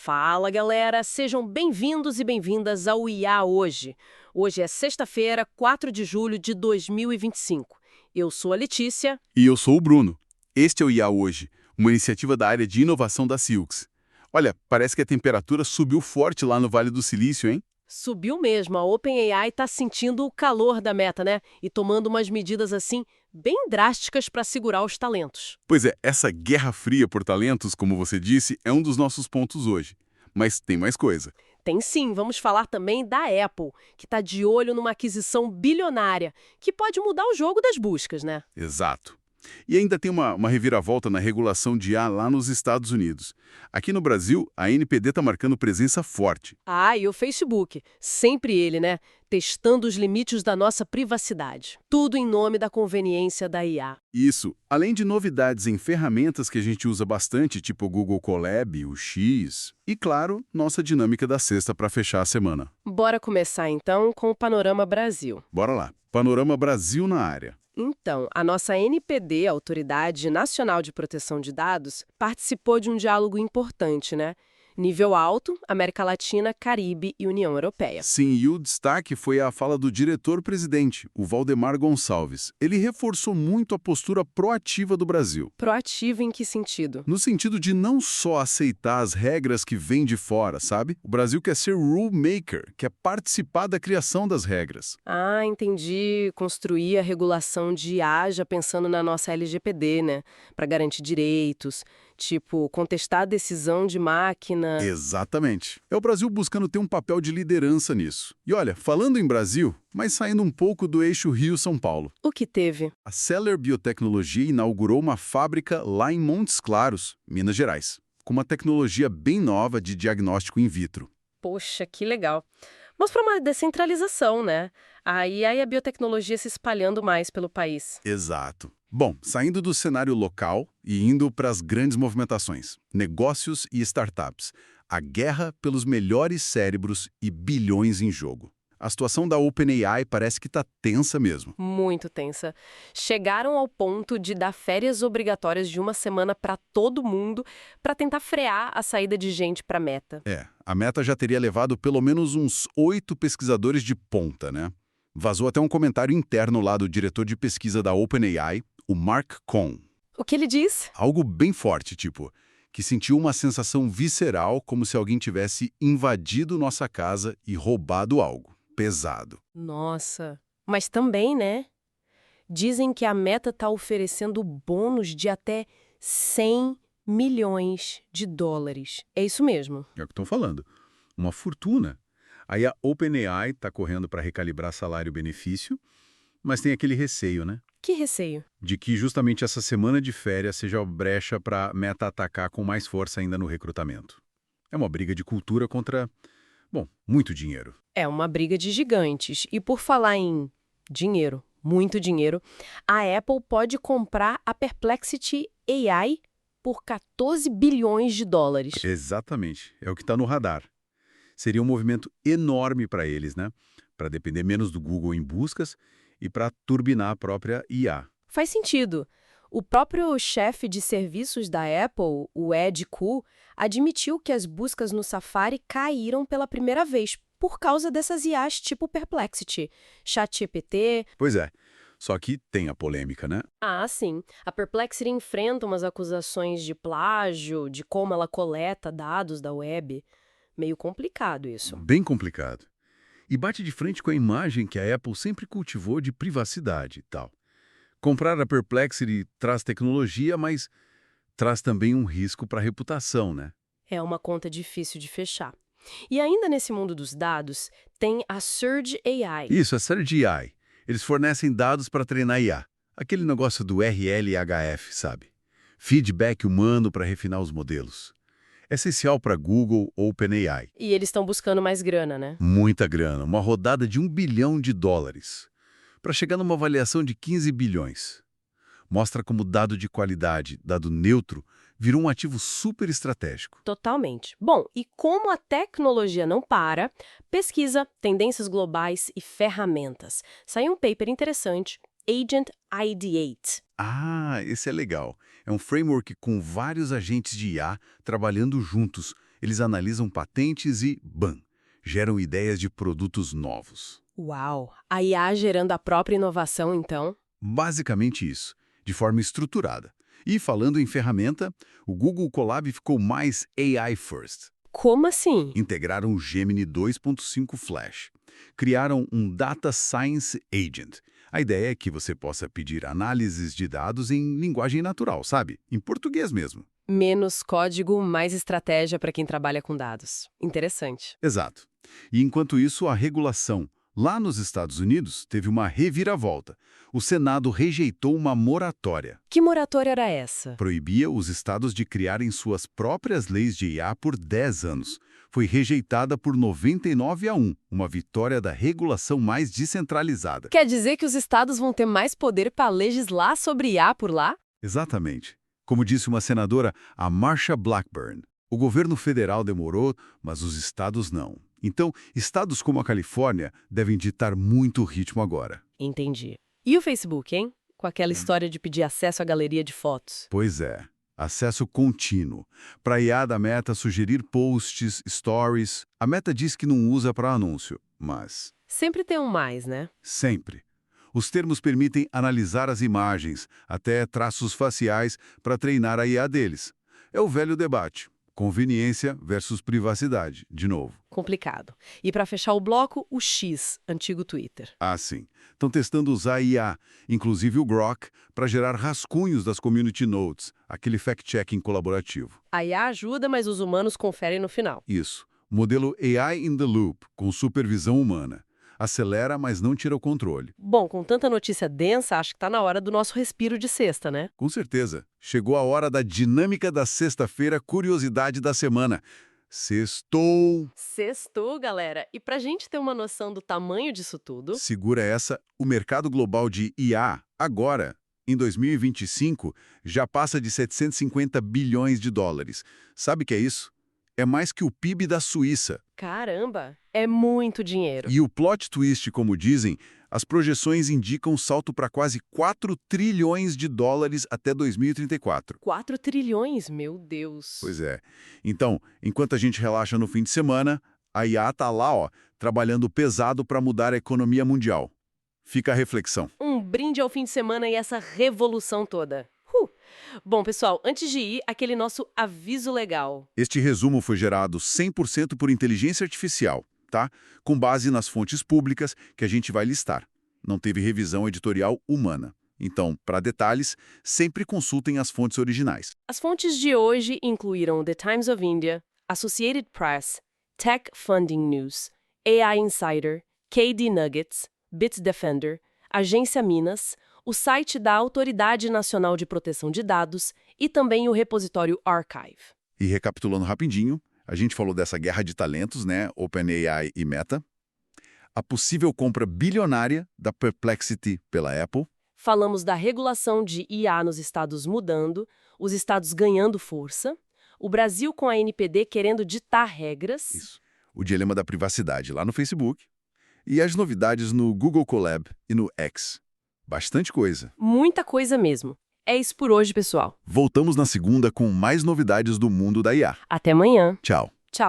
Fala, galera! Sejam bem-vindos e bem-vindas ao IA Hoje. Hoje é sexta-feira, 4 de julho de 2025. Eu sou a Letícia. E eu sou o Bruno. Este é o IA Hoje, uma iniciativa da área de inovação da Silks. Olha, parece que a temperatura subiu forte lá no Vale do Silício, hein? Subiu mesmo, a OpenAI está sentindo o calor da Meta, né? E tomando umas medidas assim, bem drásticas para segurar os talentos. Pois é, essa guerra fria por talentos, como você disse, é um dos nossos pontos hoje. Mas tem mais coisa. Tem sim, vamos falar também da Apple, que está de olho numa aquisição bilionária, que pode mudar o jogo das buscas, né? Exato. E ainda tem uma reviravolta na regulação de IA lá nos Estados Unidos. Aqui no Brasil, a NPD está marcando presença forte. Ah, e o Facebook, sempre ele, né? Testando os limites da nossa privacidade. Tudo em nome da conveniência da IA. Isso, além de novidades em ferramentas que a gente usa bastante, tipo o Google Colab, o X, e claro, nossa dinâmica da sexta para fechar a semana. Bora começar então com o Panorama Brasil. Bora lá. Panorama Brasil na área. Então, a nossa NPD, Autoridade Nacional de Proteção de Dados, participou de um diálogo importante, né? Nível alto, América Latina, Caribe e União Europeia. Sim, e o destaque foi a fala do diretor-presidente, o Valdemar Gonçalves. Ele reforçou muito a postura proativa do Brasil. Proativo em que sentido? No sentido de não só aceitar as regras que vêm de fora, sabe? O Brasil quer ser rule maker, quer participar da criação das regras. Ah, entendi. Construir a regulação de IA já pensando na nossa LGPD, né? Para garantir direitos. Tipo, contestar a decisão de máquina. Exatamente. É o Brasil buscando ter um papel de liderança nisso. E olha, falando em Brasil, mas saindo um pouco do eixo Rio-São Paulo. O que teve? A Celler Biotecnologia inaugurou uma fábrica lá em Montes Claros, Minas Gerais, com uma tecnologia bem nova de diagnóstico in vitro. Poxa, que legal. Mas para uma descentralização, né? Aí a biotecnologia se espalhando mais pelo país. Exato. Bom, saindo do cenário local e indo para as grandes movimentações, negócios e startups, a guerra pelos melhores cérebros e bilhões em jogo. A situação da OpenAI parece que está tensa mesmo. Muito tensa. Chegaram ao ponto de dar férias obrigatórias de uma semana para todo mundo para tentar frear a saída de gente para a Meta. A Meta já teria levado pelo menos uns 8 pesquisadores de ponta, né? Vazou até um comentário interno lá do diretor de pesquisa da OpenAI, o Mark Cohn. O que ele diz? Algo bem forte, tipo, que sentiu uma sensação visceral como se alguém tivesse invadido nossa casa e roubado algo. Pesado. Nossa. Mas também, né? Dizem que a Meta está oferecendo bônus de até 100 milhões de dólares. É isso mesmo. É o que estão falando. Uma fortuna. Aí a OpenAI está correndo para recalibrar salário-benefício, mas tem aquele receio, né? Que receio. De que justamente essa semana de férias seja a brecha para a Meta atacar com mais força ainda no recrutamento. É uma briga de cultura contra, bom, muito dinheiro. É uma briga de gigantes. E por falar em dinheiro, muito dinheiro, a Apple pode comprar a Perplexity AI por 14 bilhões de dólares. Exatamente. É o que está no radar. Seria um movimento enorme para eles, né? Para depender menos do Google em buscas e para turbinar a própria IA. Faz sentido. O próprio chefe de serviços da Apple, o Ed Ku, admitiu que as buscas no Safari caíram pela primeira vez por causa dessas IAs tipo Perplexity, ChatGPT. Pois é, só que tem a polêmica, né? Ah, sim. A Perplexity enfrenta umas acusações de plágio, de como ela coleta dados da web. Meio complicado isso. Bem complicado. E bate de frente com a imagem que a Apple sempre cultivou de privacidade e tal. Comprar a Perplexity traz tecnologia, mas traz também um risco para a reputação, né? É uma conta difícil de fechar. E ainda nesse mundo dos dados, tem a Surge AI. Isso, a Surge AI. Eles fornecem dados para treinar IA. Aquele negócio do RLHF, sabe? Feedback humano para refinar os modelos. Essencial para Google ou OpenAI. E eles estão buscando mais grana, né? Muita grana, uma rodada de $1 bilhão, para chegar numa avaliação de 15 bilhões. Mostra como dado de qualidade, dado neutro, virou um ativo super estratégico. Totalmente. Bom, e como a tecnologia não para, pesquisa, tendências globais e ferramentas. Saiu um paper interessante, Agent Ideate. Ah, esse é legal. É um framework com vários agentes de IA trabalhando juntos, Eles analisam patentes e, bam, geram ideias de produtos novos. Uau! A IA gerando a própria inovação, então? Basicamente isso, de forma estruturada. E falando em ferramenta, o Google Colab ficou mais AI first. Como assim? Integraram o Gemini 2.5 Flash. Criaram um Data Science Agent. A ideia é que você possa pedir análises de dados em linguagem natural, sabe? Em português mesmo. Menos código, mais estratégia para quem trabalha com dados. Interessante. Exato. E enquanto isso, a regulação lá nos Estados Unidos teve uma reviravolta. O Senado rejeitou uma moratória. Que moratória era essa? Proibia os estados de criarem suas próprias leis de IA por 10 anos. Foi rejeitada por 99-1, uma vitória da regulação mais descentralizada. Quer dizer que os estados vão ter mais poder para legislar sobre IA por lá? Exatamente. Como disse uma senadora, a Marsha Blackburn, o governo federal demorou, mas os estados não. Então, estados como a Califórnia devem ditar muito ritmo agora. Entendi. E o Facebook, hein? Com aquela história de pedir acesso à galeria de fotos. Pois é, acesso contínuo. Para a IA da Meta sugerir posts, stories, a Meta diz que não usa para anúncio, mas... Sempre tem um mais, né? Sempre. Os termos permitem analisar as imagens, até traços faciais, para treinar a IA deles. É o velho debate. Conveniência versus privacidade, de novo. Complicado. E para fechar o bloco, o X, antigo Twitter. Ah, sim. Estão testando usar IA, inclusive o Grok, para gerar rascunhos das community notes, aquele fact-checking colaborativo. A IA ajuda, mas os humanos conferem no final. Isso. Modelo AI in the Loop, com supervisão humana. Acelera, mas não tira o controle. Bom, com tanta notícia densa, acho que está na hora do nosso respiro de sexta, né? Com certeza. Chegou a hora da dinâmica da sexta-feira, curiosidade da semana. Sextou! Sextou, galera. E pra gente ter uma noção do tamanho disso tudo... Segura essa, o mercado global de IA, agora, em 2025, já passa de 750 bilhões de dólares. Sabe o que é isso? É mais que o PIB da Suíça. Caramba! É muito dinheiro. E o plot twist, como dizem, as projeções indicam um salto para quase 4 trilhões de dólares até 2034. 4 trilhões? Meu Deus. Pois é. Então, enquanto a gente relaxa no fim de semana, a IA tá lá, ó, trabalhando pesado para mudar a economia mundial. Fica a reflexão. Um brinde ao fim de semana e essa revolução toda. Bom, pessoal, antes de ir, aquele nosso aviso legal. Este resumo foi gerado 100% por inteligência artificial, tá? Com base nas fontes públicas que a gente vai listar. Não teve revisão editorial humana. Então, para detalhes, sempre consultem as fontes originais. As fontes de hoje incluíram The Times of India, Associated Press, Tech Funding News, AI Insider, KD Nuggets, Bitdefender, Agência Minas, o site da Autoridade Nacional de Proteção de Dados e também o repositório Archive. E recapitulando rapidinho, a gente falou dessa guerra de talentos, né? OpenAI e Meta. A possível compra bilionária da Perplexity pela Apple. Falamos da regulação de IA nos estados mudando, os estados ganhando força, o Brasil com a NPD querendo ditar regras. Isso. O dilema da privacidade lá no Facebook. E as novidades no Google Colab e no X. Bastante coisa. Muita coisa mesmo. É isso por hoje, pessoal. Voltamos na segunda com mais novidades do mundo da IA. Até amanhã. Tchau.